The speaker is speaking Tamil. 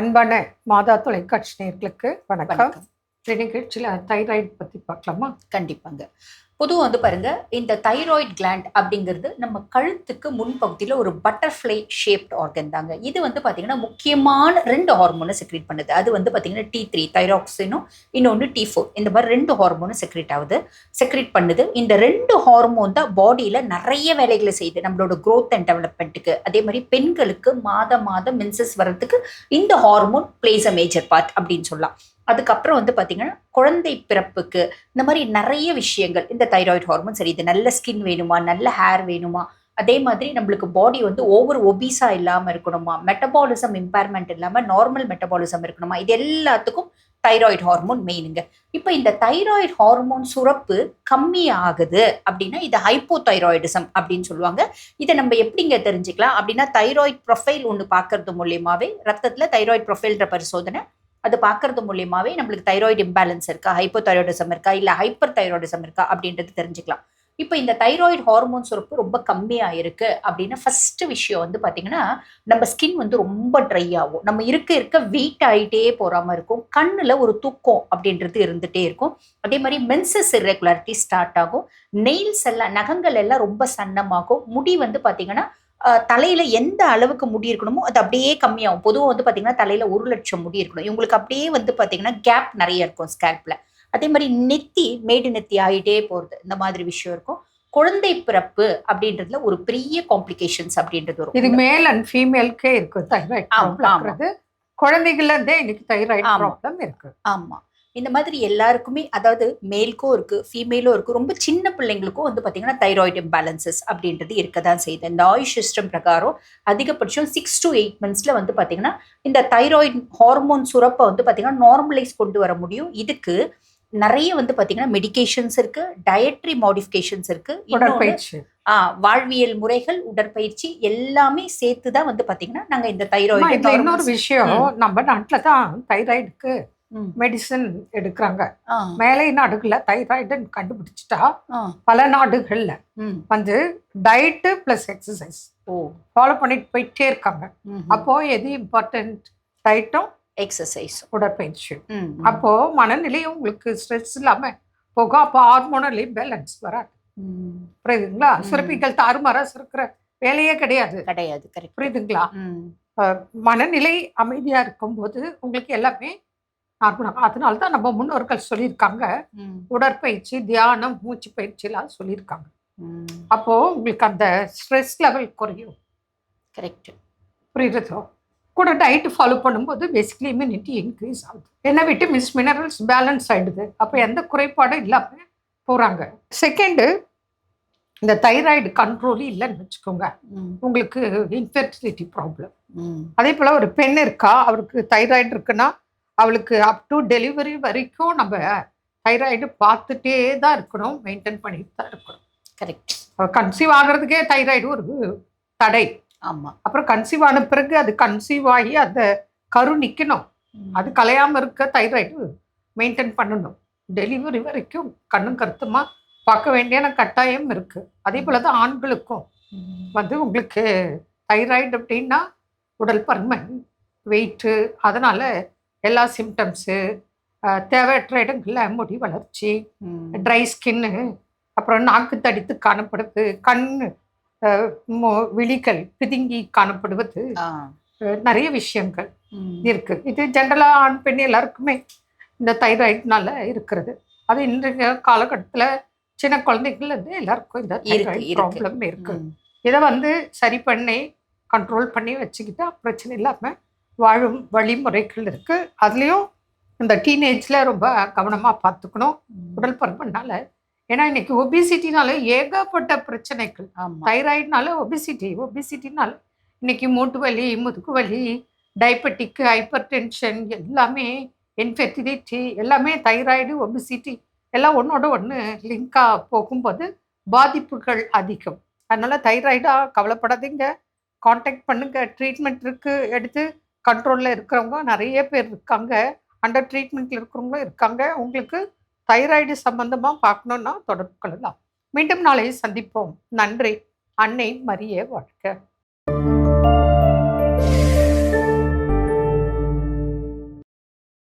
அன்பான மாதா தொலைக்காட்சி நேயர்களுக்கு வணக்கம். வணக்கம். நிகழ்ச்சியில் தைராய்டு பற்றி பார்க்கலாமா? கண்டிப்பாங்க. பொதுவாக பாருங்க, இந்த தைராய்டு கிளாண்ட் அப்படிங்கிறது நம்ம கழுத்துக்கு முன்பகுதியில் ஒரு பட்டர்ஃப்ளை ஷேப்ட் ஆர்கன் தாங்க. இது பார்த்தீங்கன்னா முக்கியமான 2 ஹார்மோனை செக்ரேட் பண்ணுது. அது பார்த்தீங்கன்னா T3 தைராக்சினும், இன்னொன்று T4. இந்த மாதிரி 2 ஹார்மோனும் செக்ரேட் பண்ணுது. இந்த 2 ஹார்மோன் தான் பாடியில் நிறைய வேலைகளை செய்யுது நம்மளோட க்ரோத் அண்ட் டெவலப்மெண்ட்டுக்கு. அதே மாதிரி பெண்களுக்கு மாதம் மென்சஸ் வர்றதுக்கு இந்த hormone place a major part அப்படின்னு சொல்லலாம். அதுக்கப்புறம் பார்த்தீங்கன்னா குழந்தை பிறப்புக்கு இந்த மாதிரி நிறைய விஷயங்கள் இந்த தைராய்டு ஹார்மோன் சரி. இது நல்ல ஸ்கின் வேணுமா, நல்ல ஹேர் வேணுமா, அதே மாதிரி நம்மளுக்கு பாடி ஓவர் ஒபீஸா இல்லாமல் இருக்கணுமா, மெட்டபாலிசம் இம்பேர்மெண்ட் இல்லாமல் நார்மல் மெட்டபாலிசம் இருக்கணுமா, இது எல்லாத்துக்கும் தைராய்டு ஹார்மோன் மெயினுங்க. இப்போ இந்த தைராய்டு ஹார்மோன் சுரப்பு கம்மி ஆகுது அப்படின்னா இது ஹைப்போதைராய்டிசம் அப்படின்னு சொல்லுவாங்க. இதை நம்ம எப்படிங்க தெரிஞ்சுக்கலாம் அப்படின்னா, தைராய்டு ப்ரொஃபைல் ஒன்று பார்க்கறது மூலியமாவே, ரத்தத்தில் தைராய்டு ப்ரொஃபைல்ன்ற பரிசோதனை அது பார்க்கறது மூலியமாவே நம்மளுக்கு தைராய்டு இம்பேலன்ஸ் இருக்கா, ஹைப்போதைராய்டிசம் இருக்கா, இல்லை ஹைப்பர் தைராய்டிசம் இருக்கா அப்படின்றது தெரிஞ்சுக்கலாம். இப்போ இந்த தைராய்டு ஹார்மோன் சுரப்பு ரொம்ப கம்மியாக இருக்கு அப்படின்னா ஃபர்ஸ்ட் விஷயம் பார்த்தீங்கன்னா, நம்ம ஸ்கின் ரொம்ப ட்ரை ஆகும். நம்ம இருக்க வெயிட் ஆகிட்டே போகாமல் இருக்கும். கண்ணில் ஒரு தூக்கம் அப்படின்றது இருந்துகிட்டே இருக்கும். அதே மாதிரி மென்சஸ் இர்ரெகுலாரிட்டி ஸ்டார்ட் ஆகும். நெயில்ஸ் எல்லாம், நகங்கள் எல்லாம் ரொம்ப சன்னமாகும். முடி பார்த்தீங்கன்னா தலையில எந்த அளவுக்கு முடி இருக்கணுமோ அது அப்படியே கம்மியாகும். பொதுவாக பார்த்தீங்கன்னா தலையில 1,00,000 முடி இருக்கணும். இவங்களுக்கு அப்படியே பார்த்தீங்கன்னா கேப் நிறைய இருக்கும் ஸ்கேல்ப்ல. அதே மாதிரி நெத்தி மேடு நெத்தி ஆகிட்டே போகிறது, இந்த மாதிரி விஷயம் இருக்கும். குழந்தை பிறப்பு அப்படின்றதுல ஒரு பெரிய காம்ப்ளிகேஷன்ஸ் அப்படின்றது வரும். இது மேல் அண்ட் ஃபீமேலுக்கே இருக்கு தைராய்டு. குழந்தைகள்ல இருந்தே இன்னைக்கு தைராய்டு ப்ராப்ளம் இருக்கு. ஆமா, இந்த மாதிரி எல்லாருக்குமே, அதாவது மேலுக்கும் இருக்கு, ஃபீமேலும் இருக்கு. ரொம்ப சின்ன பிள்ளைங்களுக்கும் பார்த்தீங்கன்னா தைராய்டு இம்பேலன்சஸ் அப்படின்றது இருக்க தான் செய்யுது. இந்த ஆயுஷ் சிஸ்டம் பிரகாரம் அதிகபட்சம் 6 to 8 monthsல பார்த்தீங்கன்னா இந்த தைராய்டு ஹார்மோன் சுரப்பை பார்த்தீங்கன்னா நார்மலைஸ் கொண்டு வர முடியும். இதுக்கு நிறைய பார்த்தீங்கன்னா மெடிகேஷன்ஸ் இருக்கு, டயட்ரி மாடிஃபிகேஷன்ஸ் இருக்கு, வாழ்வியல் முறைகள், உடற்பயிற்சி எல்லாமே சேர்த்து தான் பார்த்தீங்கன்னா நாங்க இந்த தைராய்டு. இன்னொரு விஷயம், நம்ம நாட்டில் தான் தைராய்டுக்கு மெடிசன் எடுக்கிறாங்க. மேலை நாடுகள்ல தைராய்டு கண்டுபிடிச்சிட்டா பல நாடுகள்ல டயட்டு பிளஸ் எக்ஸசைஸ் ஃபாலோ பண்ணிட்டு போயிட்டே இருக்காங்க. அப்போ எது இம்பார்ட்டன்ட்? டயட்டும் எக்ஸசைஸ், உடற்பயிற்சி. அப்போ மனநிலையும் உங்களுக்கு ஸ்ட்ரெஸ் இல்லாம போகும். அப்போ ஹார்மோனலி பேலன்ஸ் வராது. புரியுதுங்களா? சுரப்பிகள் தாறுமாறா சுரக்கிற வேலையே கிடையாது. புரியுதுங்களா? மனநிலை அமைதியா இருக்கும்போது உங்களுக்கு எல்லாமே நார்மலாக. அதனால தான் நம்ம முன்னோர்கள் சொல்லியிருக்காங்க, உடற்பயிற்சி, தியானம், மூச்சு பயிற்சி எல்லாம் சொல்லியிருக்காங்க. அப்போ உங்களுக்கு அந்த ஸ்ட்ரெஸ் லெவல் குறையும். கரெக்ட். புரியுறதோ? கூட டயட் ஃபாலோ பண்ணும்போது பேசிக்கலி இம்யூனிட்டி இன்க்ரீஸ் ஆகுது. என்ன விட்டமின்ஸ் மினரல்ஸ் பேலன்ஸ் ஆகிடுது. அப்போ எந்த குறைபாடும் இல்லாமல் போகிறாங்க. செகண்டு, இந்த தைராய்டு கண்ட்ரோல் இல்லைன்னு வச்சுக்கோங்க, உங்களுக்கு இன்ஃபெர்டிலிட்டி ப்ராப்ளம். அதே போல் ஒரு பெண் இருக்கா, அவருக்கு தைராய்டு இருக்குன்னா அவளுக்கு அப் டு டெலிவரி வரைக்கும் நம்ம தைராய்டு பார்த்துட்டே தான் இருக்கணும், மெயின்டைன் பண்ணிட்டு தான் இருக்கணும். கரெக்ட். கன்சீவ் ஆகிறதுக்கே தைராய்டு ஒரு தடை. ஆமாம். அப்புறம் கன்சீவ் ஆன பிறகு அது கன்சீவ் ஆகி அந்த கரு நிற்கணும், அது கலையாமல் இருக்க தைராய்டு மெயின்டைன் பண்ணணும். டெலிவரி வரைக்கும் கண்ணும் கருத்துமா பார்க்க வேண்டிய கட்டாயம் இருக்குது. அதே போல் தான் ஆண்களுக்கும் உங்களுக்கு தைராய்டு அப்படின்னா உடல் பருமன், வெயிட்டு, அதனால் எல்லா சிம்டம்ஸு, தேவையற்ற இடங்களில் முடி வளர்ச்சி, ட்ரை ஸ்கின்னு, அப்புறம் நாக்கு தடித்து காணப்படுவது, கண் விழிகள் பிதுங்கி காணப்படுவது, நிறைய விஷயங்கள் இருக்குது. இது ஜென்ரலாக ஆண் பெண் எல்லாருக்குமே இந்த தைராய்டுனால இருக்கிறது. அது இன்றைய காலகட்டத்தில் சின்ன குழந்தைகள்லேருந்து எல்லாருக்கும் இந்த தைராய்டு ப்ராப்ளம் இருக்குது. இதை சரி பண்ணி கண்ட்ரோல் பண்ணி வச்சுக்கிட்டா பிரச்சனை இல்லாமல் வாழும் வழிமுறைகள் இருக்குது. அதுலேயும் இந்த டீனேஜில் ரொம்ப கவனமாக பார்த்துக்கணும் உடல் பருமனால. ஏன்னா இன்னைக்கு ஒபிசிட்டினால ஏகப்பட்ட பிரச்சனைகள். தைராய்டுனால ஒபிசிட்டினால இன்னைக்கு மூட்டு வலி, முதுகு வலி, டயபெட்டிக், ஹைப்பர் டென்ஷன், எல்லாமே இன்ஃபெர்டிலிட்டி, எல்லாமே தைராய்டு ஒபிசிட்டி எல்லாம் ஒன்றோட ஒன்று லிங்காக போகும்போது பாதிப்புகள் அதிகம். அதனால் தைராய்டாக கவலைப்படாதீங்க, கான்டாக்ட் பண்ணுங்க. ட்ரீட்மெண்ட் இருக்குது, எடுத்து கண்ட்ரோலில் இருக்கிறவங்க நிறைய பேர் இருக்காங்க, அண்டர் ட்ரீட்மெண்ட்டில் இருக்கிறவங்களும் இருக்காங்க. உங்களுக்கு தைராய்டு சம்பந்தமாக பார்க்கணுன்னா தொடர்பு கொள்ளலாம். மீண்டும் நாளை சந்திப்போம். நன்றி. அன்னை மரியே வாழ்க.